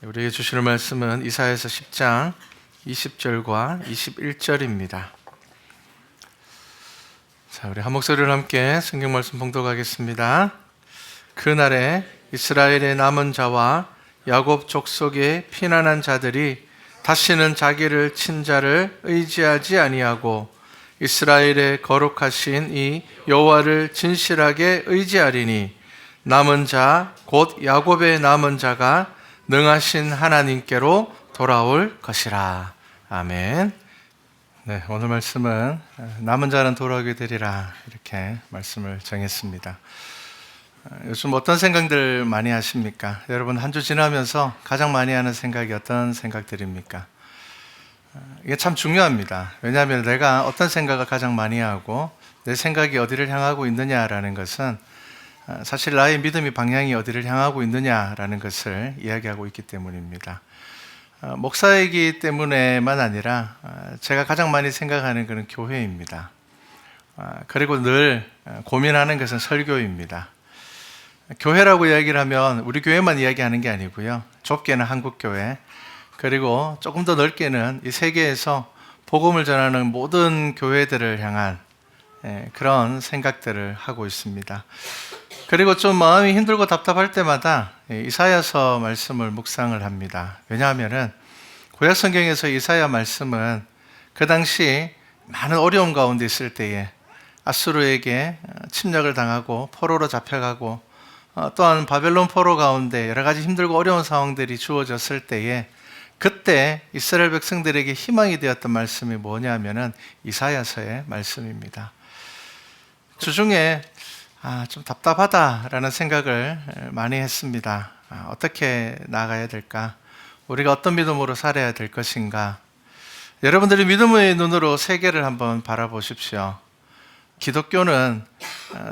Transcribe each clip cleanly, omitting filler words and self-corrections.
우리에게 주시는 말씀은 이사야서 10장 20절과 21절입니다. 자, 우리 한 목소리로 함께 성경 말씀 봉독하겠습니다. 그날에 이스라엘의 남은 자와 야곱 족속의 피난한 자들이 다시는 자기를 친 자를 의지하지 아니하고 이스라엘의 거룩하신 이 여호와를 진실하게 의지하리니 남은 자 곧 야곱의 남은 자가 능하신 하나님께로 돌아올 것이라. 아멘. 네, 오늘 말씀은 남은 자는 돌아오게 되리라 이렇게 말씀을 정했습니다. 요즘 어떤 생각들 많이 하십니까? 여러분 한 주 지나면서 가장 많이 하는 생각이 어떤 생각들입니까? 이게 참 중요합니다. 왜냐하면 내가 어떤 생각을 가장 많이 하고 내 생각이 어디를 향하고 있느냐라는 것은 사실 나의 믿음의 방향이 어디를 향하고 있느냐라는 것을 이야기하고 있기 때문입니다. 목사이기 때문에만 아니라 제가 가장 많이 생각하는 것은 교회입니다. 그리고 늘 고민하는 것은 설교입니다. 교회라고 이야기를 하면 우리 교회만 이야기하는 게 아니고요. 좁게는 한국교회, 그리고 조금 더 넓게는 이 세계에서 복음을 전하는 모든 교회들을 향한 그런 생각들을 하고 있습니다. 그리고 좀 마음이 힘들고 답답할 때마다 이사야서 말씀을 묵상을 합니다. 왜냐하면은 구약 성경에서 이사야 말씀은 그 당시 많은 어려움 가운데 있을 때에 아수르에게 침략을 당하고 포로로 잡혀가고 또한 바벨론 포로 가운데 여러 가지 힘들고 어려운 상황들이 주어졌을 때에 그때 이스라엘 백성들에게 희망이 되었던 말씀이 뭐냐면은 이사야서의 말씀입니다. 주중에 좀 답답하다라는 생각을 많이 했습니다. 어떻게 나아가야 될까? 우리가 어떤 믿음으로 살아야 될 것인가? 여러분들이 믿음의 눈으로 세계를 한번 바라보십시오. 기독교는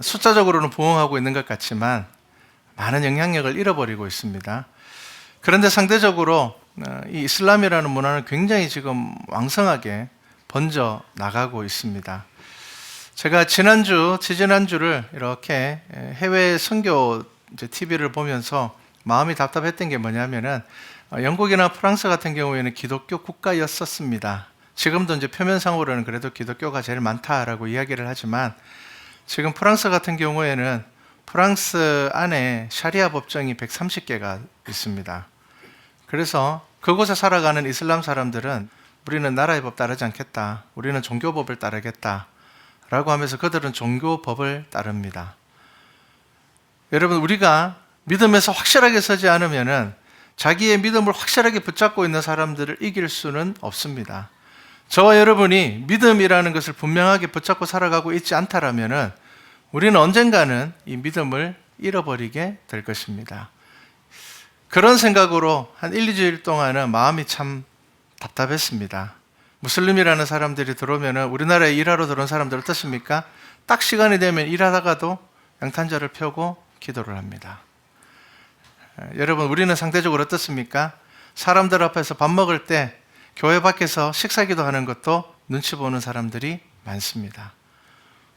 숫자적으로는 부흥하고 있는 것 같지만 많은 영향력을 잃어버리고 있습니다. 그런데 상대적으로 이 이슬람이라는 문화는 굉장히 지금 왕성하게 번져 나가고 있습니다. 제가 지지난주를 이렇게 해외 선교 TV를 보면서 마음이 답답했던 게 뭐냐면은 영국이나 프랑스 같은 경우에는 기독교 국가였었습니다. 지금도 이제 표면상으로는 그래도 기독교가 제일 많다라고 이야기를 하지만 지금 프랑스 같은 경우에는 프랑스 안에 샤리아 법정이 130개가 있습니다. 그래서 그곳에 살아가는 이슬람 사람들은 우리는 나라의 법 따르지 않겠다. 우리는 종교법을 따르겠다. 라고 하면서 그들은 종교법을 따릅니다. 여러분, 우리가 믿음에서 확실하게 서지 않으면은 자기의 믿음을 확실하게 붙잡고 있는 사람들을 이길 수는 없습니다. 저와 여러분이 믿음이라는 것을 분명하게 붙잡고 살아가고 있지 않다라면은 우리는 언젠가는 이 믿음을 잃어버리게 될 것입니다. 그런 생각으로 한 1-2주일 동안은 마음이 참 답답했습니다. 무슬림이라는 사람들이 들어오면 우리나라에 일하러 들어온 사람들 어떻습니까? 딱 시간이 되면 일하다가도 양탄자를 펴고 기도를 합니다. 여러분, 우리는 상대적으로 어떻습니까? 사람들 앞에서 밥 먹을 때 교회 밖에서 식사기도 하는 것도 눈치 보는 사람들이 많습니다.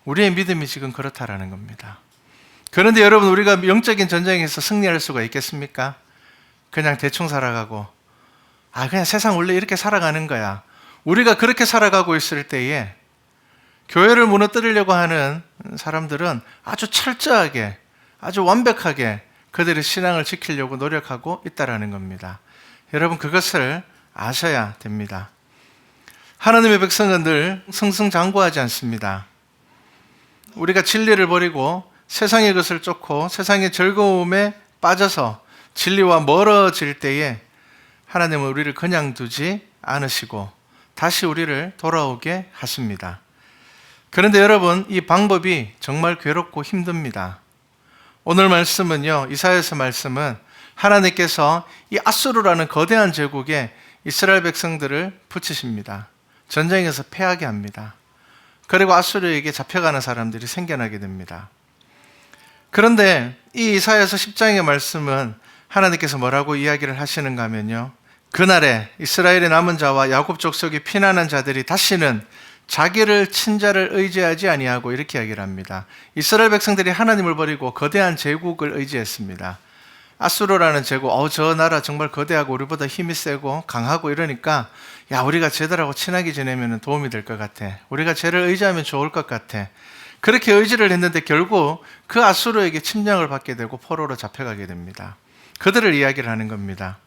우리의 믿음이 지금 그렇다라는 겁니다. 그런데 여러분, 우리가 영적인 전쟁에서 승리할 수가 있겠습니까? 그냥 대충 살아가고 그냥 세상 원래 이렇게 살아가는 거야. 우리가 그렇게 살아가고 있을 때에 교회를 무너뜨리려고 하는 사람들은 아주 철저하게, 아주 완벽하게 그들의 신앙을 지키려고 노력하고 있다는 겁니다. 여러분, 그것을 아셔야 됩니다. 하나님의 백성은 늘 승승장구하지 않습니다. 우리가 진리를 버리고 세상의 것을 쫓고 세상의 즐거움에 빠져서 진리와 멀어질 때에 하나님은 우리를 그냥 두지 않으시고 다시 우리를 돌아오게 하십니다. 그런데 여러분, 이 방법이 정말 괴롭고 힘듭니다. 오늘 말씀은요, 이사야서 말씀은 하나님께서 이 아수르라는 거대한 제국에 이스라엘 백성들을 붙이십니다. 전쟁에서 패하게 합니다. 그리고 아수르에게 잡혀가는 사람들이 생겨나게 됩니다. 그런데 이 이사야서 10장의 말씀은 하나님께서 뭐라고 이야기를 하시는가 하면요, 그날에 이스라엘의 남은 자와 야곱 족속이 피난한 자들이 다시는 자기를 친 자를 의지하지 아니하고 이렇게 이야기를 합니다. 이스라엘 백성들이 하나님을 버리고 거대한 제국을 의지했습니다. 아수르라는 제국, 저 나라 정말 거대하고 우리보다 힘이 세고 강하고 이러니까 야, 우리가 쟤들하고 친하게 지내면 도움이 될 것 같아. 우리가 쟤를 의지하면 좋을 것 같아. 그렇게 의지를 했는데 결국 그 아수르에게 침략을 받게 되고 포로로 잡혀가게 됩니다. 그들을 이야기를 하는 겁니다.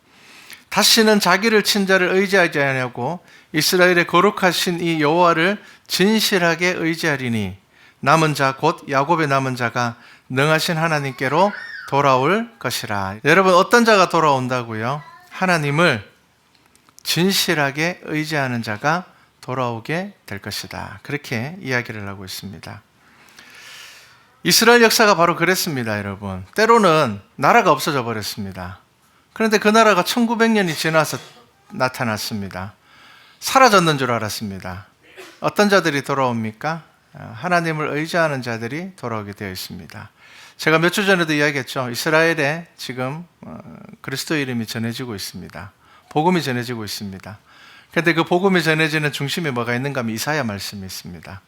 다시는 자기를 친자를 의지하지 않냐고 이스라엘의 거룩하신 이 여호와를 진실하게 의지하리니 남은 자 곧 야곱의 남은 자가 능하신 하나님께로 돌아올 것이라. 여러분, 어떤 자가 돌아온다고요? 하나님을 진실하게 의지하는 자가 돌아오게 될 것이다. 그렇게 이야기를 하고 있습니다. 이스라엘 역사가 바로 그랬습니다, 여러분. 때로는 나라가 없어져 버렸습니다. 그런데 그 나라가 1900년이 지나서 나타났습니다. 사라졌는 줄 알았습니다. 어떤 자들이 돌아옵니까? 하나님을 의지하는 자들이 돌아오게 되어 있습니다. 제가 몇 주 전에도 이야기했죠. 이스라엘에 지금 그리스도의 이름이 전해지고 있습니다. 복음이 전해지고 있습니다. 그런데 그 복음이 전해지는 중심에 뭐가 있는가 하면 이사야 말씀이 있습니다.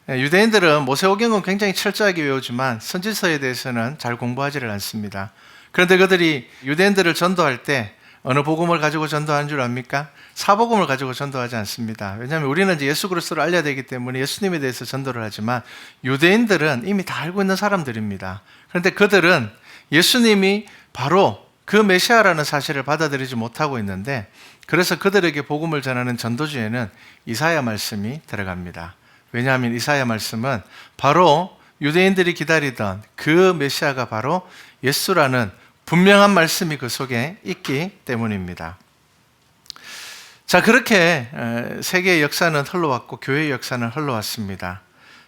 유대인들은 모세오경은 굉장히 철저하게 외우지만 선지서에 대해서는 잘 공부하지를 않습니다. 그런데 그들이 유대인들을 전도할 때 어느 복음을 가지고 전도하는 줄 압니까? 사복음을 가지고 전도하지 않습니다. 왜냐하면 우리는 이제 예수 그리스도를 알려야 되기 때문에 예수님에 대해서 전도를 하지만 유대인들은 이미 다 알고 있는 사람들입니다. 그런데 그들은 예수님이 바로 그 메시아라는 사실을 받아들이지 못하고 있는데, 그래서 그들에게 복음을 전하는 전도주에는 이사야 말씀이 들어갑니다. 왜냐하면 이사야 말씀은 바로 유대인들이 기다리던 그 메시아가 바로 예수라는 분명한 말씀이 그 속에 있기 때문입니다. 자, 그렇게 세계의 역사는 흘러왔고 교회의 역사는 흘러왔습니다.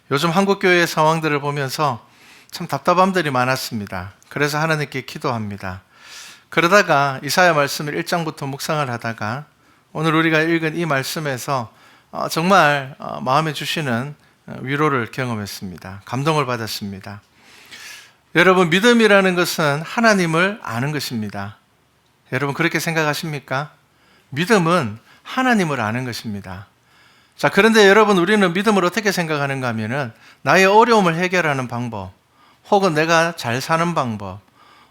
요즘 한국 교회의 상황들을 보면서 참 답답함들이 많았습니다. 그래서 하나님께 기도합니다. 그러다가 이사야 말씀을 1장부터 묵상을 하다가 오늘 우리가 읽은 이 말씀에서 정말 마음에 주시는 위로를 경험했습니다. 감동을 받았습니다. 여러분, 믿음이라는 것은 하나님을 아는 것입니다. 여러분, 그렇게 생각하십니까? 믿음은 하나님을 아는 것입니다. 자, 그런데 여러분, 우리는 믿음을 어떻게 생각하는가 하면은 나의 어려움을 해결하는 방법, 혹은 내가 잘 사는 방법,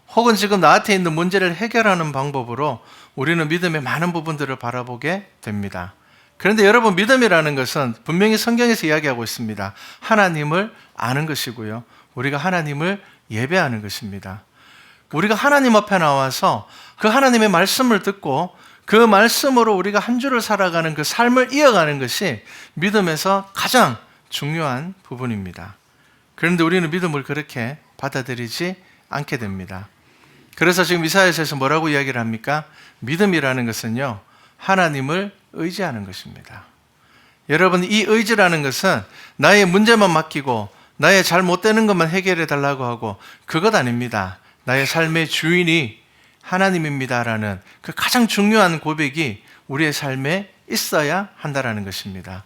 혹은 지금 나한테 있는 문제를 해결하는 방법으로 우리는 믿음의 많은 부분들을 바라보게 됩니다. 그런데 여러분, 믿음이라는 것은 분명히 성경에서 이야기하고 있습니다. 하나님을 아는 것이고요. 우리가 하나님을 예배하는 것입니다. 우리가 하나님 앞에 나와서 그 하나님의 말씀을 듣고 그 말씀으로 우리가 한 주를 살아가는 그 삶을 이어가는 것이 믿음에서 가장 중요한 부분입니다. 그런데 우리는 믿음을 그렇게 받아들이지 않게 됩니다. 그래서 지금 이사야서에서 뭐라고 이야기를 합니까? 믿음이라는 것은요, 하나님을 의지하는 것입니다. 여러분, 이 의지라는 것은 나의 문제만 맡기고 나의 잘 못되는 것만 해결해 달라고 하고 그것 아닙니다. 나의 삶의 주인이 하나님입니다라는 그 가장 중요한 고백이 우리의 삶에 있어야 한다라는 것입니다.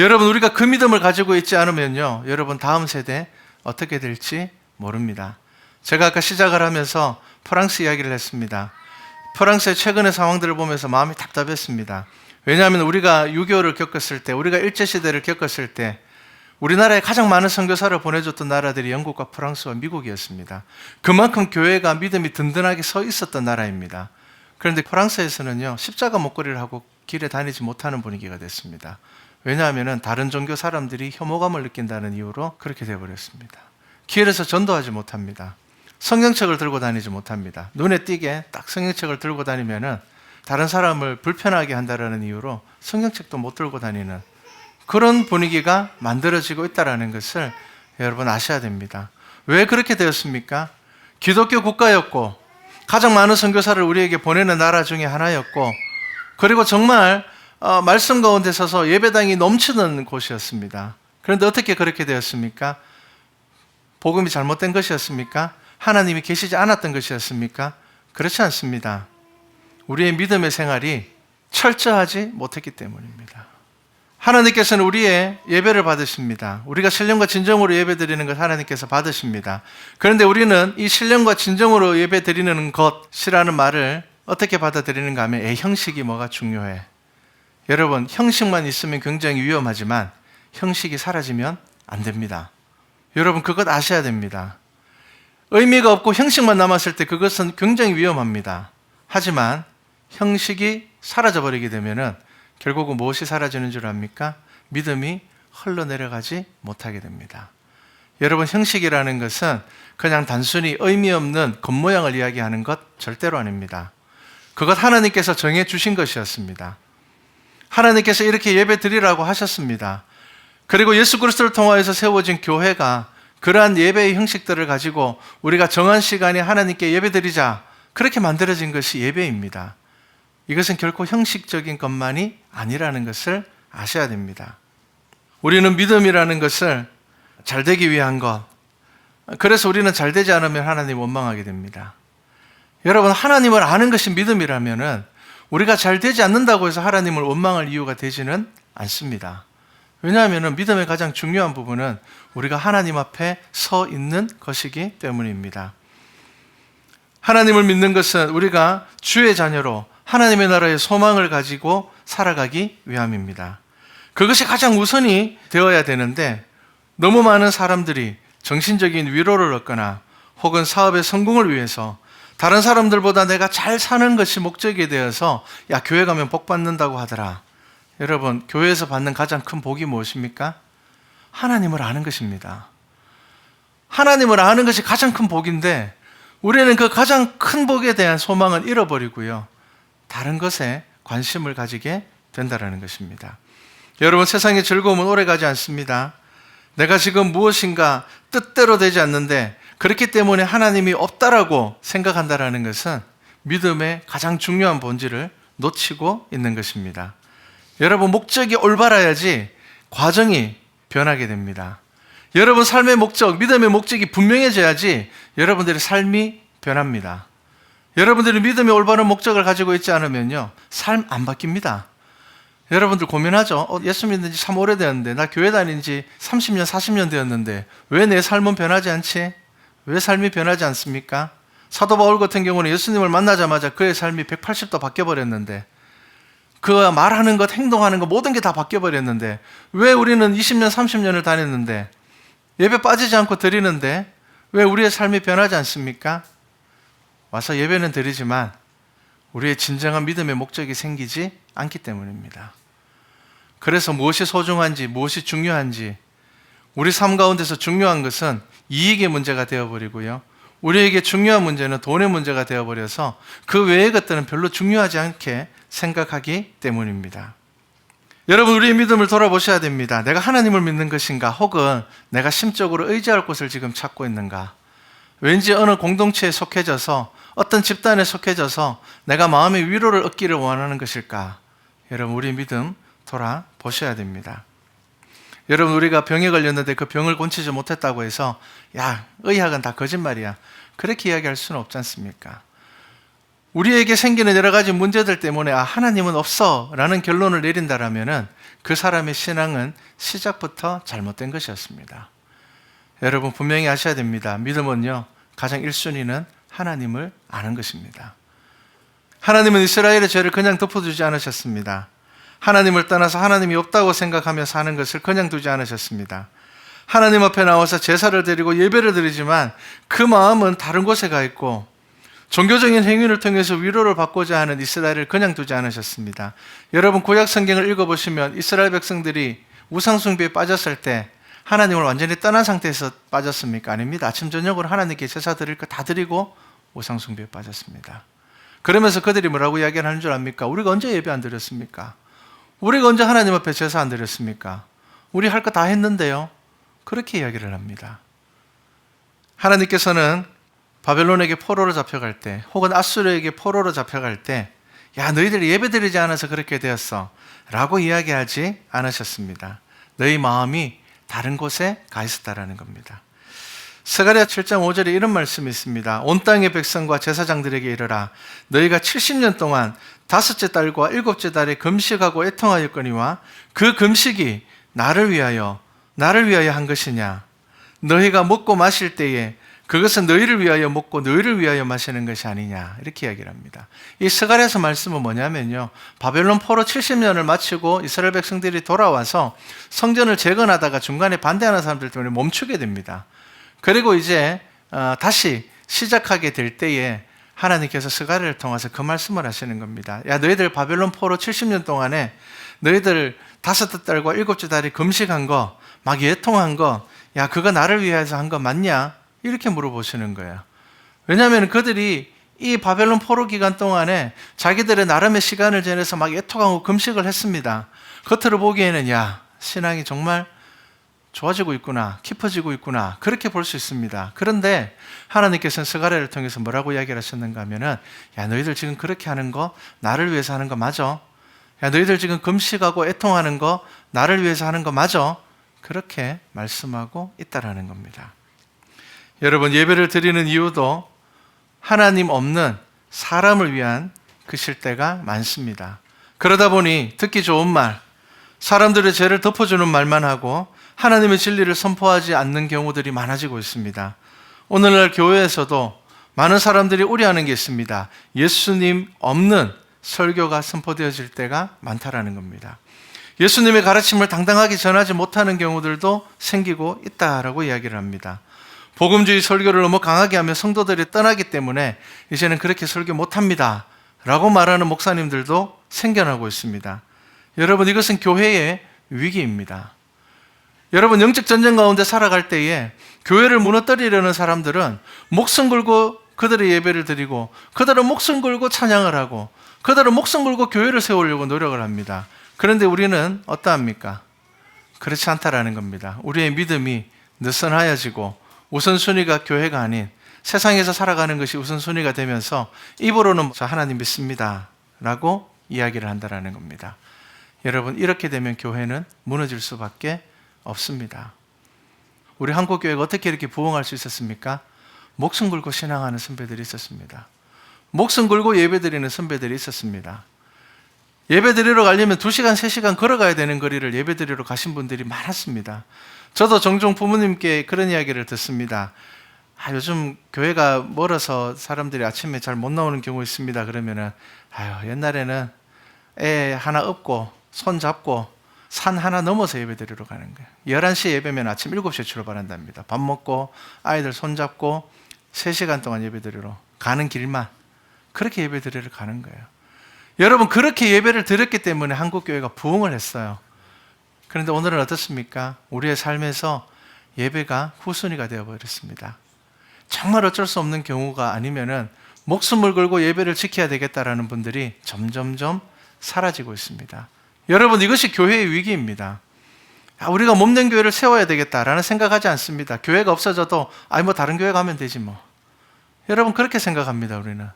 여러분, 우리가 그 믿음을 가지고 있지 않으면요, 여러분, 다음 세대 어떻게 될지 모릅니다. 제가 아까 시작을 하면서 프랑스 이야기를 했습니다. 프랑스의 최근의 상황들을 보면서 마음이 답답했습니다. 왜냐하면 우리가 6.25를 겪었을 때, 우리가 일제시대를 겪었을 때 우리나라에 가장 많은 선교사를 보내줬던 나라들이 영국과 프랑스와 미국이었습니다. 그만큼 교회가 믿음이 든든하게 서 있었던 나라입니다. 그런데 프랑스에서는요, 십자가 목걸이를 하고 길에 다니지 못하는 분위기가 됐습니다. 왜냐하면 다른 종교 사람들이 혐오감을 느낀다는 이유로 그렇게 되어버렸습니다. 길에서 전도하지 못합니다. 성경책을 들고 다니지 못합니다. 눈에 띄게 딱 성경책을 들고 다니면은 다른 사람을 불편하게 한다는 이유로 성경책도 못 들고 다니는 그런 분위기가 만들어지고 있다는 것을 여러분 아셔야 됩니다. 왜 그렇게 되었습니까? 기독교 국가였고 가장 많은 선교사를 우리에게 보내는 나라 중에 하나였고, 그리고 정말 말씀 가운데 서서 예배당이 넘치는 곳이었습니다. 그런데 어떻게 그렇게 되었습니까? 복음이 잘못된 것이었습니까? 하나님이 계시지 않았던 것이었습니까? 그렇지 않습니다. 우리의 믿음의 생활이 철저하지 못했기 때문입니다. 하나님께서는 우리의 예배를 받으십니다. 우리가 신령과 진정으로 예배드리는 것 하나님께서 받으십니다. 그런데 우리는 이 신령과 진정으로 예배드리는 것이라는 말을 어떻게 받아들이는가 하면 형식이 뭐가 중요해. 여러분, 형식만 있으면 굉장히 위험하지만 형식이 사라지면 안 됩니다. 여러분, 그것 아셔야 됩니다. 의미가 없고 형식만 남았을 때 그것은 굉장히 위험합니다. 하지만 형식이 사라져버리게 되면은 결국은 무엇이 사라지는 줄 압니까? 믿음이 흘러내려가지 못하게 됩니다. 여러분, 형식이라는 것은 그냥 단순히 의미 없는 겉모양을 이야기하는 것 절대로 아닙니다. 그것 하나님께서 정해 주신 것이었습니다. 하나님께서 이렇게 예배 드리라고 하셨습니다. 그리고 예수 그리스도를 통하여서 세워진 교회가 그러한 예배의 형식들을 가지고 우리가 정한 시간에 하나님께 예배 드리자, 그렇게 만들어진 것이 예배입니다. 이것은 결코 형식적인 것만이 아니라는 것을 아셔야 됩니다. 우리는 믿음이라는 것을 잘 되기 위한 것, 그래서 우리는 잘 되지 않으면 하나님 원망하게 됩니다. 여러분, 하나님을 아는 것이 믿음이라면 우리가 잘 되지 않는다고 해서 하나님을 원망할 이유가 되지는 않습니다. 왜냐하면 믿음의 가장 중요한 부분은 우리가 하나님 앞에 서 있는 것이기 때문입니다. 하나님을 믿는 것은 우리가 주의 자녀로 하나님의 나라의 소망을 가지고 살아가기 위함입니다. 그것이 가장 우선이 되어야 되는데, 너무 많은 사람들이 정신적인 위로를 얻거나 혹은 사업의 성공을 위해서 다른 사람들보다 내가 잘 사는 것이 목적이 되어서 야, 교회 가면 복 받는다고 하더라. 여러분, 교회에서 받는 가장 큰 복이 무엇입니까? 하나님을 아는 것입니다. 하나님을 아는 것이 가장 큰 복인데 우리는 그 가장 큰 복에 대한 소망은 잃어버리고요, 다른 것에 관심을 가지게 된다는 것입니다. 여러분, 세상의 즐거움은 오래가지 않습니다. 내가 지금 무엇인가 뜻대로 되지 않는데 그렇기 때문에 하나님이 없다라고 생각한다는 것은 믿음의 가장 중요한 본질을 놓치고 있는 것입니다. 여러분, 목적이 올바라야지 과정이 변하게 됩니다. 여러분, 삶의 목적, 믿음의 목적이 분명해져야지 여러분들의 삶이 변합니다. 여러분들이 믿음의 올바른 목적을 가지고 있지 않으면요, 삶 안 바뀝니다. 여러분들 고민하죠? 예수 믿는 지 참 오래되었는데, 나 교회 다닌 지 30년, 40년 되었는데 왜 내 삶은 변하지 않지? 왜 삶이 변하지 않습니까? 사도 바울 같은 경우는 예수님을 만나자마자 그의 삶이 180도 바뀌어버렸는데, 그 말하는 것, 행동하는 것, 모든 게 다 바뀌어버렸는데 왜 우리는 20년, 30년을 다녔는데 예배 빠지지 않고 드리는데 왜 우리의 삶이 변하지 않습니까? 와서 예배는 드리지만 우리의 진정한 믿음의 목적이 생기지 않기 때문입니다. 그래서 무엇이 소중한지, 무엇이 중요한지, 우리 삶 가운데서 중요한 것은 이익의 문제가 되어버리고요, 우리에게 중요한 문제는 돈의 문제가 되어버려서 그 외의 것들은 별로 중요하지 않게 생각하기 때문입니다. 여러분, 우리의 믿음을 돌아보셔야 됩니다. 내가 하나님을 믿는 것인가, 혹은 내가 심적으로 의지할 곳을 지금 찾고 있는가? 왠지 어느 공동체에 속해져서, 어떤 집단에 속해져서 내가 마음의 위로를 얻기를 원하는 것일까? 여러분, 우리 믿음 돌아보셔야 됩니다. 여러분, 우리가 병에 걸렸는데 그 병을 고치지 못했다고 해서 야, 의학은 다 거짓말이야, 그렇게 이야기할 수는 없지 않습니까? 우리에게 생기는 여러 가지 문제들 때문에 하나님은 없어 라는 결론을 내린다라면 그 사람의 신앙은 시작부터 잘못된 것이었습니다. 여러분, 분명히 아셔야 됩니다. 믿음은요, 가장 1순위는 하나님을 아는 것입니다. 하나님은 이스라엘의 죄를 그냥 덮어두지 않으셨습니다. 하나님을 떠나서 하나님이 없다고 생각하며 사는 것을 그냥 두지 않으셨습니다. 하나님 앞에 나와서 제사를 드리고 예배를 드리지만 그 마음은 다른 곳에 가 있고, 종교적인 행위를 통해서 위로를 받고자 하는 이스라엘을 그냥 두지 않으셨습니다. 여러분, 구약 성경을 읽어보시면 이스라엘 백성들이 우상숭배에 빠졌을 때 하나님을 완전히 떠난 상태에서 빠졌습니까? 아닙니다. 아침 저녁으로 하나님께 제사 드릴 거 다 드리고 우상숭배에 빠졌습니다. 그러면서 그들이 뭐라고 이야기하는 줄 압니까? 우리가 언제 예배 안 드렸습니까? 우리가 언제 하나님 앞에 제사 안 드렸습니까? 우리 할 거 다 했는데요. 그렇게 이야기를 합니다. 하나님께서는 바벨론에게 포로로 잡혀갈 때, 혹은 아수르에게 포로로 잡혀갈 때, 야, 너희들이 예배드리지 않아서 그렇게 되었어 라고 이야기하지 않으셨습니다. 너희 마음이 다른 곳에 가 있었다라는 겁니다. 스가랴 7장 5절에 이런 말씀이 있습니다. 온 땅의 백성과 제사장들에게 이르라. 너희가 70년 동안 5째 달과 7째 달에 금식하고 애통하였거니와 그 금식이 나를 위하여 한 것이냐? 너희가 먹고 마실 때에 그것은 너희를 위하여 먹고 너희를 위하여 마시는 것이 아니냐, 이렇게 이야기를 합니다. 이 스가랴서 말씀은 뭐냐면요, 바벨론 포로 70년을 마치고 이스라엘 백성들이 돌아와서 성전을 재건하다가 중간에 반대하는 사람들 때문에 멈추게 됩니다. 그리고 이제 다시 시작하게 될 때에 하나님께서 스가랴를 통해서 그 말씀을 하시는 겁니다. 야, 너희들 바벨론 포로 70년 동안에 너희들 5달과 7달이 금식한 거, 막 예통한 거, 야, 그거 나를 위해서 한 거 맞냐? 이렇게 물어보시는 거예요. 왜냐하면 그들이 이 바벨론 포로 기간 동안에 자기들의 나름의 시간을 지내서 막 예통하고 금식을 했습니다. 겉으로 보기에는 야, 신앙이 정말 좋아지고 있구나, 깊어지고 있구나, 그렇게 볼 수 있습니다. 그런데 하나님께서는 스가랴를 통해서 뭐라고 이야기를 하셨는가 하면은, 야, 너희들 지금 그렇게 하는 거 나를 위해서 하는 거 맞아? 야, 너희들 지금 금식하고 애통하는 거 나를 위해서 하는 거 맞아? 그렇게 말씀하고 있다라는 겁니다. 여러분, 예배를 드리는 이유도 하나님 없는 사람을 위한 그실 때가 많습니다. 그러다 보니 듣기 좋은 말, 사람들의 죄를 덮어주는 말만 하고 하나님의 진리를 선포하지 않는 경우들이 많아지고 있습니다. 오늘날 교회에서도 많은 사람들이 우려하는 게 있습니다. 예수님 없는 설교가 선포되어질 때가 많다라는 겁니다. 예수님의 가르침을 당당하게 전하지 못하는 경우들도 생기고 있다라고 이야기를 합니다. 복음주의 설교를 너무 강하게 하면 성도들이 떠나기 때문에 이제는 그렇게 설교 못합니다 라고 말하는 목사님들도 생겨나고 있습니다. 여러분, 이것은 교회의 위기입니다. 여러분, 영적 전쟁 가운데 살아갈 때에 교회를 무너뜨리려는 사람들은 목숨 걸고 그들의 예배를 드리고, 그들은 목숨 걸고 찬양을 하고, 그들은 목숨 걸고 교회를 세우려고 노력을 합니다. 그런데 우리는 어떠합니까? 그렇지 않다라는 겁니다. 우리의 믿음이 느슨하여지고 우선순위가 교회가 아닌 세상에서 살아가는 것이 우선순위가 되면서 입으로는 저 하나님 믿습니다 라고 이야기를 한다라는 겁니다. 여러분, 이렇게 되면 교회는 무너질 수밖에 없습니다. 우리 한국교회가 어떻게 이렇게 부흥할 수 있었습니까? 목숨 걸고 신앙하는 선배들이 있었습니다. 목숨 걸고 예배드리는 선배들이 있었습니다. 예배드리러 가려면 2시간, 3시간 걸어가야 되는 거리를 예배드리러 가신 분들이 많았습니다. 저도 종종 부모님께 그런 이야기를 듣습니다. 요즘 교회가 멀어서 사람들이 아침에 잘 못 나오는 경우 있습니다. 그러면은 옛날에는 애 하나 업고 손 잡고 산 하나 넘어서 예배드리러 가는 거예요. 11시에 예배면 아침 7시에 출발한답니다. 밥 먹고 아이들 손 잡고 3시간 동안 예배드리러 가는 길만, 그렇게 예배드리러 가는 거예요. 여러분, 그렇게 예배를 드렸기 때문에 한국교회가 부흥을 했어요. 그런데 오늘은 어떻습니까? 우리의 삶에서 예배가 후순위가 되어버렸습니다. 정말 어쩔 수 없는 경우가 아니면은 목숨을 걸고 예배를 지켜야 되겠다라는 분들이 점점점 사라지고 있습니다. 여러분, 이것이 교회의 위기입니다. 우리가 몸된 교회를 세워야 되겠다라는 생각하지 않습니다. 교회가 없어져도 다른 교회 가면 되지 뭐. 여러분, 그렇게 생각합니다. 우리는.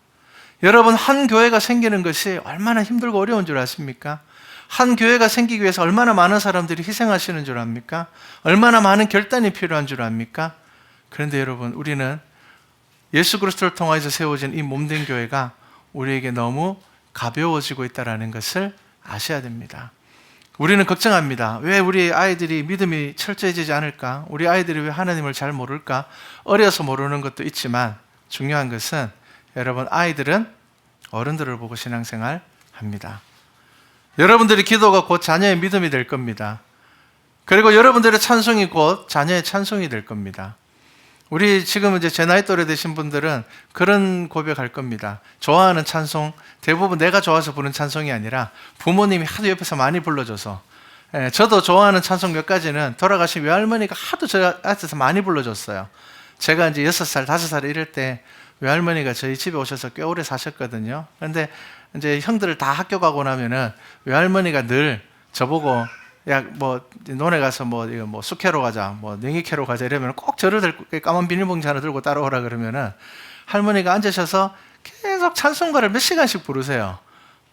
여러분, 한 교회가 생기는 것이 얼마나 힘들고 어려운 줄 아십니까? 한 교회가 생기기 위해서 얼마나 많은 사람들이 희생하시는 줄 압니까? 얼마나 많은 결단이 필요한 줄 압니까? 그런데 여러분, 우리는 예수 그리스도를 통해서 세워진 이 몸된 교회가 우리에게 너무 가벼워지고 있다는 것을 아셔야 됩니다. 우리는 걱정합니다. 왜 우리 아이들이 믿음이 철저해지지 않을까? 우리 아이들이 왜 하나님을 잘 모를까? 어려서 모르는 것도 있지만 중요한 것은, 여러분, 아이들은 어른들을 보고 신앙생활 합니다. 여러분들의 기도가 곧 자녀의 믿음이 될 겁니다. 그리고 여러분들의 찬송이 곧 자녀의 찬송이 될 겁니다. 우리 지금 이제 제 나이 또래 되신 분들은 그런 고백할 겁니다. 좋아하는 찬송, 대부분 내가 좋아서 부른 찬송이 아니라 부모님이 하도 옆에서 많이 불러줘서, 저도 좋아하는 찬송 몇 가지는 돌아가신 외할머니가 하도 저한테서 많이 불러줬어요. 제가 이제 6살, 5살 이럴 때 외할머니가 저희 집에 오셔서 꽤 오래 사셨거든요. 그런데 이제 형들을 다 학교 가고 나면은 외할머니가 늘 저보고, 야, 논에 가서 이거 숙회로 가자, 냉이 캐로 가자 이러면 꼭 저를 들고 까만 비닐봉지 하나 들고 따라오라 그러면은 할머니가 앉으셔서 계속 찬송가를 몇 시간씩 부르세요.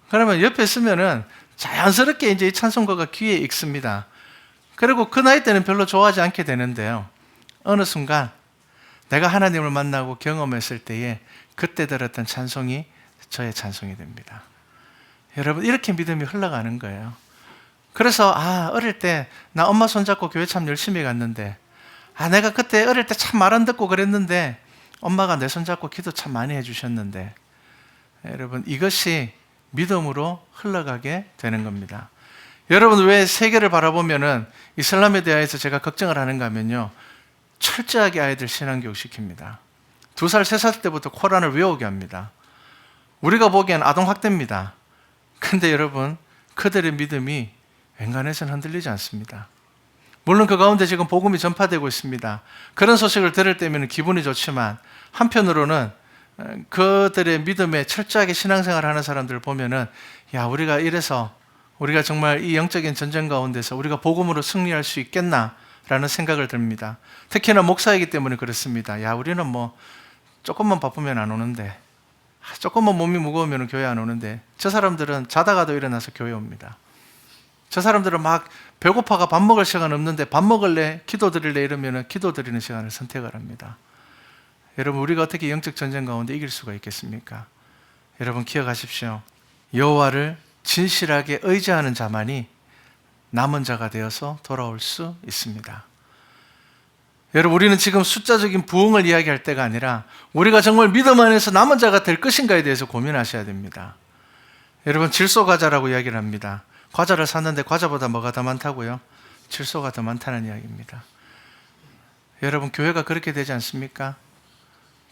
그러면 옆에 있으면은 자연스럽게 이제 이 찬송가가 귀에 익습니다. 그리고 그 나이 때는 별로 좋아하지 않게 되는데요. 어느 순간 내가 하나님을 만나고 경험했을 때에 그때 들었던 찬송이 저의 찬송이 됩니다. 여러분, 이렇게 믿음이 흘러가는 거예요. 그래서 어릴 때 나 엄마 손잡고 교회 참 열심히 갔는데, 내가 그때 어릴 때 참 말 안 듣고 그랬는데 엄마가 내 손잡고 기도 참 많이 해주셨는데, 여러분, 이것이 믿음으로 흘러가게 되는 겁니다. 여러분, 왜 세계를 바라보면은 이슬람에 대해서 제가 걱정을 하는가 하면요, 철저하게 아이들 신앙교육 시킵니다. 2살, 3살 때부터 코란을 외우게 합니다. 우리가 보기엔 아동학대입니다. 근데 여러분, 그들의 믿음이 웬간해서는 흔들리지 않습니다. 물론 그 가운데 지금 복음이 전파되고 있습니다. 그런 소식을 들을 때면 기분이 좋지만 한편으로는 그들의 믿음에 철저하게 신앙생활을 하는 사람들을 보면은 야, 우리가 이래서 우리가 정말 이 영적인 전쟁 가운데서 우리가 복음으로 승리할 수 있겠나라는 생각을 듭니다. 특히나 목사이기 때문에 그렇습니다. 야, 우리는 뭐 조금만 바쁘면 안 오는데, 조금만 몸이 무거우면 교회 안 오는데, 저 사람들은 자다가도 일어나서 교회 옵니다. 저 사람들은 막 배고파가 밥 먹을 시간 없는데 밥 먹을래, 기도 드릴래 이러면 기도 드리는 시간을 선택을 합니다. 여러분, 우리가 어떻게 영적 전쟁 가운데 이길 수가 있겠습니까? 여러분, 기억하십시오. 여호와를 진실하게 의지하는 자만이 남은 자가 되어서 돌아올 수 있습니다. 여러분, 우리는 지금 숫자적인 부흥을 이야기할 때가 아니라 우리가 정말 믿음 안에서 남은 자가 될 것인가에 대해서 고민하셔야 됩니다. 여러분, 질소 과자라고 이야기를 합니다. 과자를 샀는데 과자보다 뭐가 더 많다고요? 질소가 더 많다는 이야기입니다. 여러분, 교회가 그렇게 되지 않습니까?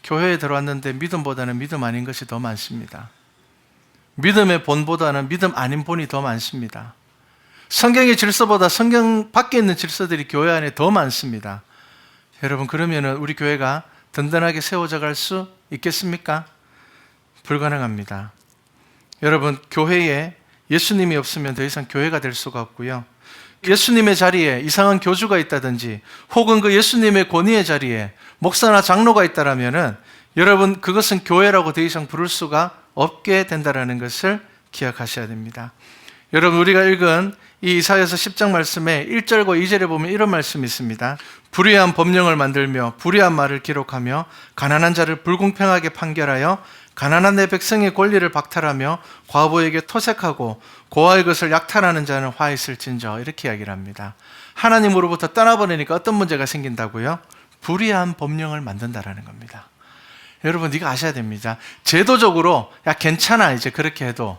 교회에 들어왔는데 믿음보다는 믿음 아닌 것이 더 많습니다. 믿음의 본보다는 믿음 아닌 본이 더 많습니다. 성경의 질서보다 성경 밖에 있는 질서들이 교회 안에 더 많습니다. 여러분, 그러면 우리 교회가 든든하게 세워져 갈 수 있겠습니까? 불가능합니다. 여러분, 교회에 예수님이 없으면 더 이상 교회가 될 수가 없고요. 예수님의 자리에 이상한 교주가 있다든지 혹은 그 예수님의 권위의 자리에 목사나 장로가 있다라면은 여러분, 그것은 교회라고 더 이상 부를 수가 없게 된다라는 것을 기억하셔야 됩니다. 여러분, 우리가 읽은 이 이사야서 10장 말씀에 1절과 2절에 보면 이런 말씀이 있습니다. 불의한 법령을 만들며 불의한 말을 기록하며 가난한 자를 불공평하게 판결하여 가난한 내 백성의 권리를 박탈하며 과부에게 토색하고 고아의 것을 약탈하는 자는 화 있을진저, 이렇게 이야기를 합니다. 하나님으로부터 떠나버리니까 어떤 문제가 생긴다고요? 불의한 법령을 만든다라는 겁니다. 여러분, 네가 아셔야 됩니다. 제도적으로 야, 괜찮아, 이제 그렇게 해도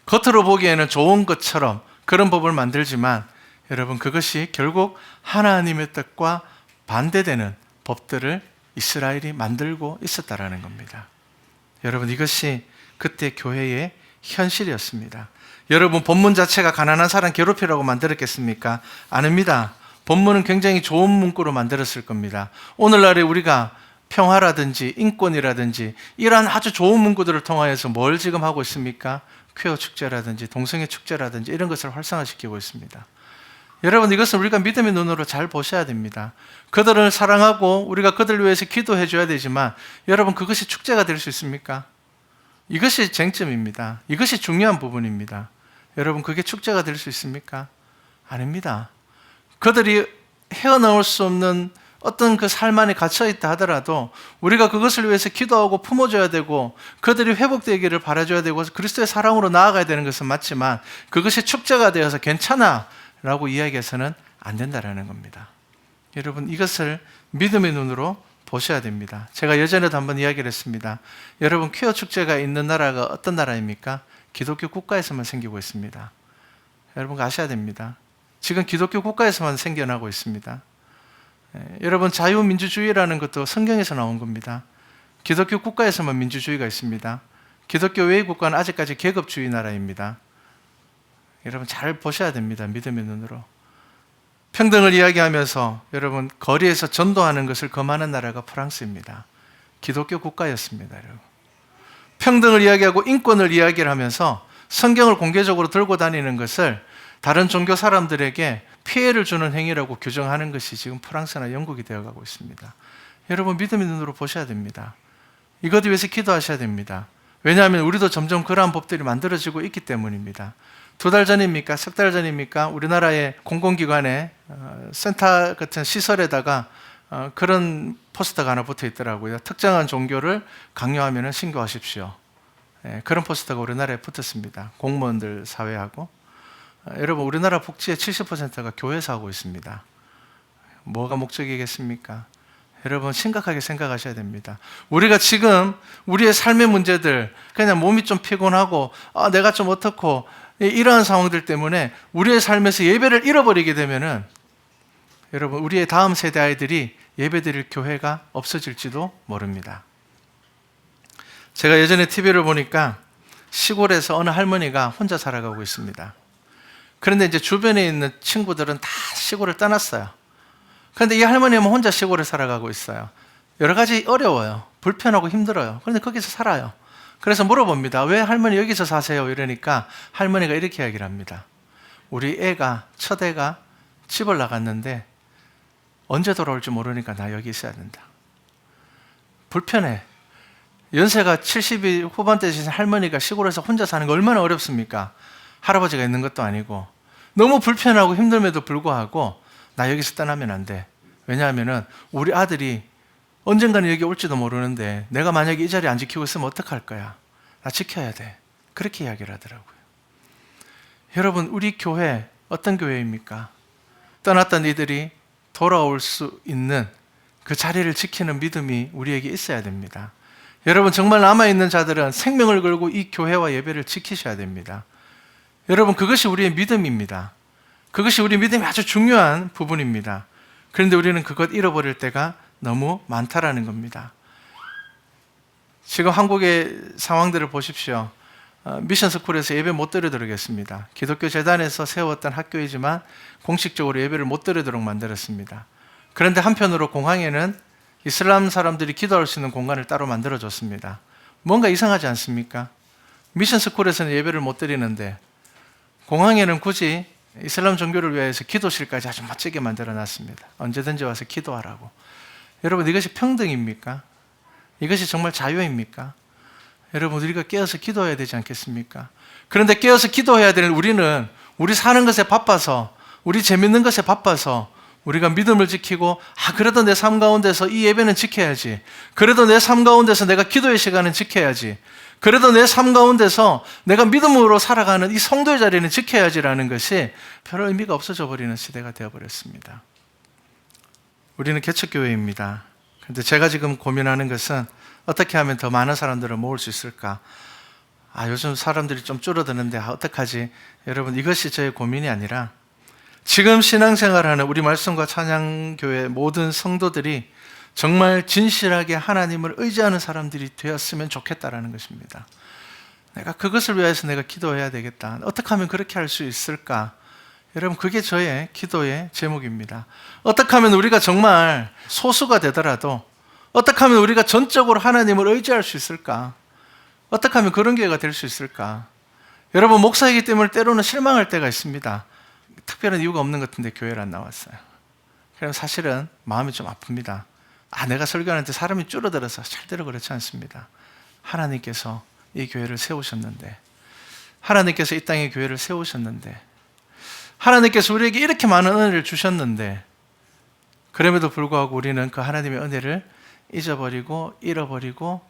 겉으로 보기에는 좋은 것처럼 그런 법을 만들지만 여러분, 그것이 결국 하나님의 뜻과 반대되는 법들을 이스라엘이 만들고 있었다라는 겁니다. 여러분, 이것이 그때 교회의 현실이었습니다. 여러분, 본문 자체가 가난한 사람 괴롭히라고 만들었겠습니까? 아닙니다. 본문은 굉장히 좋은 문구로 만들었을 겁니다. 오늘날에 우리가 평화라든지 인권이라든지 이러한 아주 좋은 문구들을 통하여서 뭘 지금 하고 있습니까? 퀘어 축제라든지 동성애 축제라든지 이런 것을 활성화시키고 있습니다. 여러분, 이것은 우리가 믿음의 눈으로 잘 보셔야 됩니다. 그들을 사랑하고 우리가 그들을 위해서 기도해 줘야 되지만 여러분, 그것이 축제가 될 수 있습니까? 이것이 쟁점입니다. 이것이 중요한 부분입니다. 여러분, 그게 축제가 될 수 있습니까? 아닙니다. 그들이 헤어나올 수 없는 어떤 그 삶 안에 갇혀있다 하더라도 우리가 그것을 위해서 기도하고 품어줘야 되고 그들이 회복되기를 바라줘야 되고 그리스도의 사랑으로 나아가야 되는 것은 맞지만 그것이 축제가 되어서 괜찮아 라고 이야기해서는 안 된다라는 겁니다. 여러분, 이것을 믿음의 눈으로 보셔야 됩니다. 제가 예전에도 한번 이야기를 했습니다. 여러분, 퀘어 축제가 있는 나라가 어떤 나라입니까? 기독교 국가에서만 생기고 있습니다. 여러분, 아셔야 됩니다. 지금 기독교 국가에서만 생겨나고 있습니다. 여러분, 자유민주주의라는 것도 성경에서 나온 겁니다. 기독교 국가에서만 민주주의가 있습니다. 기독교 외의 국가는 아직까지 계급주의 나라입니다. 여러분, 잘 보셔야 됩니다. 믿음의 눈으로. 평등을 이야기하면서 여러분, 거리에서 전도하는 것을 금하는 나라가 프랑스입니다. 기독교 국가였습니다. 여러분, 평등을 이야기하고 인권을 이야기를 하면서 성경을 공개적으로 들고 다니는 것을 다른 종교 사람들에게 피해를 주는 행위라고 규정하는 것이 지금 프랑스나 영국이 되어가고 있습니다. 여러분, 믿음의 눈으로 보셔야 됩니다. 이것 위해서 기도하셔야 됩니다. 왜냐하면 우리도 점점 그러한 법들이 만들어지고 있기 때문입니다. 2달 전입니까? 3달 전입니까? 우리나라의 공공기관에 센터 같은 시설에다가 그런 포스터가 하나 붙어 있더라고요. 특정한 종교를 강요하면 신고하십시오. 그런 포스터가 우리나라에 붙었습니다. 공무원들 사회하고. 여러분, 우리나라 복지의 70%가 교회에서 하고 있습니다. 뭐가 목적이겠습니까? 여러분, 심각하게 생각하셔야 됩니다. 우리가 지금 우리의 삶의 문제들, 그냥 몸이 좀 피곤하고 내가 좀 어떻고 이러한 상황들 때문에 우리의 삶에서 예배를 잃어버리게 되면은 여러분, 우리의 다음 세대 아이들이 예배드릴 교회가 없어질지도 모릅니다. 제가 예전에 TV를 보니까 시골에서 어느 할머니가 혼자 살아가고 있습니다. 그런데 이제 주변에 있는 친구들은 다 시골을 떠났어요. 그런데 이 할머니는 혼자 시골에 살아가고 있어요. 여러 가지 어려워요. 불편하고 힘들어요. 그런데 거기서 살아요. 그래서 물어봅니다. 왜 할머니 여기서 사세요? 이러니까 할머니가 이렇게 이야기를 합니다. 우리 첫 애가 집을 나갔는데 언제 돌아올지 모르니까 나 여기 있어야 된다. 불편해. 연세가 70이 후반대 되신 할머니가 시골에서 혼자 사는 거 얼마나 어렵습니까? 할아버지가 있는 것도 아니고 너무 불편하고 힘듦에도 불구하고 나 여기서 떠나면 안 돼. 왜냐하면 우리 아들이 언젠가는 여기 올지도 모르는데 내가 만약에 이 자리에 안 지키고 있으면 어떡할 거야? 나 지켜야 돼. 그렇게 이야기를 하더라고요. 여러분, 우리 교회 어떤 교회입니까? 떠났던 이들이 돌아올 수 있는 그 자리를 지키는 믿음이 우리에게 있어야 됩니다. 여러분, 정말 남아있는 자들은 생명을 걸고 이 교회와 예배를 지키셔야 됩니다. 여러분, 그것이 우리의 믿음입니다. 그것이 우리 믿음이 아주 중요한 부분입니다. 그런데 우리는 그것 잃어버릴 때가 너무 많다라는 겁니다. 지금 한국의 상황들을 보십시오. 미션스쿨에서 예배 못 드리도록했습니다. 기독교 재단에서 세웠던 학교이지만 공식적으로 예배를 못 드리도록 만들었습니다. 그런데 한편으로 공항에는 이슬람 사람들이 기도할 수 있는 공간을 따로 만들어줬습니다. 뭔가 이상하지 않습니까? 미션스쿨에서는 예배를 못 드리는데 공항에는 굳이 이슬람 종교를 위해서 기도실까지 아주 멋지게 만들어놨습니다. 언제든지 와서 기도하라고. 여러분, 이것이 평등입니까? 이것이 정말 자유입니까? 여러분, 우리가 깨어서 기도해야 되지 않겠습니까? 그런데 깨어서 기도해야 되는 우리는 우리 사는 것에 바빠서, 우리 재밌는 것에 바빠서 우리가 믿음을 지키고, 그래도 내 삶 가운데서 이 예배는 지켜야지. 그래도 내 삶 가운데서 내가 기도의 시간은 지켜야지. 그래도 내 삶 가운데서 내가 믿음으로 살아가는 이 성도의 자리는 지켜야지라는 것이 별 의미가 없어져 버리는 시대가 되어버렸습니다. 우리는 개척교회입니다. 그런데 제가 지금 고민하는 것은 어떻게 하면 더 많은 사람들을 모을 수 있을까? 요즘 사람들이 좀 줄어드는데 어떡하지? 여러분, 이것이 저의 고민이 아니라 지금 신앙생활하는 우리 말씀과 찬양교회 모든 성도들이 정말 진실하게 하나님을 의지하는 사람들이 되었으면 좋겠다라는 것입니다. 내가 그것을 위해서 내가 기도해야 되겠다. 어떻게 하면 그렇게 할 수 있을까? 여러분, 그게 저의 기도의 제목입니다. 어떻게 하면 우리가 정말 소수가 되더라도 어떻게 하면 우리가 전적으로 하나님을 의지할 수 있을까? 어떻게 하면 그런 교회가 될 수 있을까? 여러분, 목사이기 때문에 때로는 실망할 때가 있습니다. 특별한 이유가 없는 것 같은데 교회를 안 나왔어요. 그래서 사실은 마음이 좀 아픕니다. 내가 설교하는데 사람이 줄어들어서 절대로 그렇지 않습니다. 하나님께서 이 교회를 세우셨는데, 하나님께서 이 땅에 교회를 세우셨는데, 하나님께서 우리에게 이렇게 많은 은혜를 주셨는데, 그럼에도 불구하고 우리는 그 하나님의 은혜를 잊어버리고 잃어버리고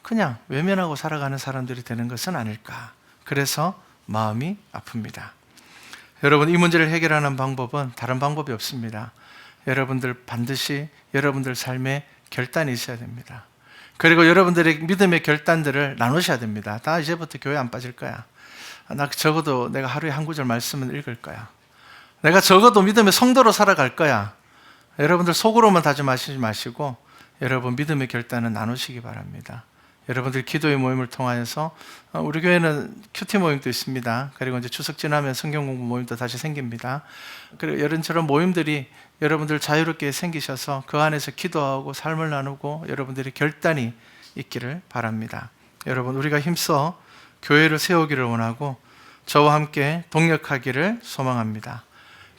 그냥 외면하고 살아가는 사람들이 되는 것은 아닐까. 그래서 마음이 아픕니다. 여러분, 이 문제를 해결하는 방법은 다른 방법이 없습니다. 여러분들 반드시 여러분들 삶에 결단이 있어야 됩니다. 그리고 여러분들의 믿음의 결단들을 나누셔야 됩니다. 나 이제부터 교회 안 빠질 거야. 나 적어도 내가 하루에 한 구절 말씀은 읽을 거야. 내가 적어도 믿음의 성도로 살아갈 거야. 여러분들 속으로만 다짐하시지 마시고 여러분 믿음의 결단은 나누시기 바랍니다. 여러분들 기도의 모임을 통하여서 우리 교회는 큐티 모임도 있습니다. 그리고 이제 추석 지나면 성경 공부 모임도 다시 생깁니다. 그리고 이런저런 모임들이 여러분들 자유롭게 생기셔서 그 안에서 기도하고 삶을 나누고 여러분들의 결단이 있기를 바랍니다. 여러분, 우리가 힘써 교회를 세우기를 원하고 저와 함께 동력하기를 소망합니다.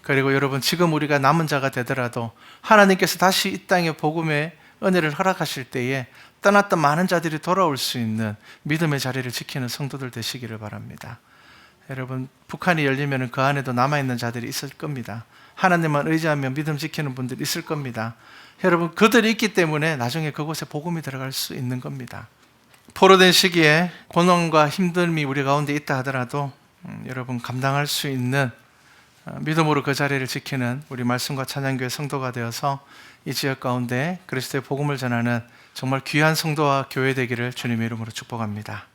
그리고 여러분, 지금 우리가 남은 자가 되더라도 하나님께서 다시 이 땅에 복음의 은혜를 허락하실 때에 떠났던 많은 자들이 돌아올 수 있는 믿음의 자리를 지키는 성도들 되시기를 바랍니다. 여러분, 북한이 열리면 그 안에도 남아있는 자들이 있을 겁니다. 하나님만 의지하며 믿음 지키는 분들이 있을 겁니다. 여러분, 그들이 있기 때문에 나중에 그곳에 복음이 들어갈 수 있는 겁니다. 포로된 시기에 고난과 힘듦이 우리 가운데 있다 하더라도 여러분, 감당할 수 있는 믿음으로 그 자리를 지키는 우리 말씀과 찬양교회 성도가 되어서 이 지역 가운데 그리스도의 복음을 전하는 정말 귀한 성도와 교회 되기를 주님의 이름으로 축복합니다.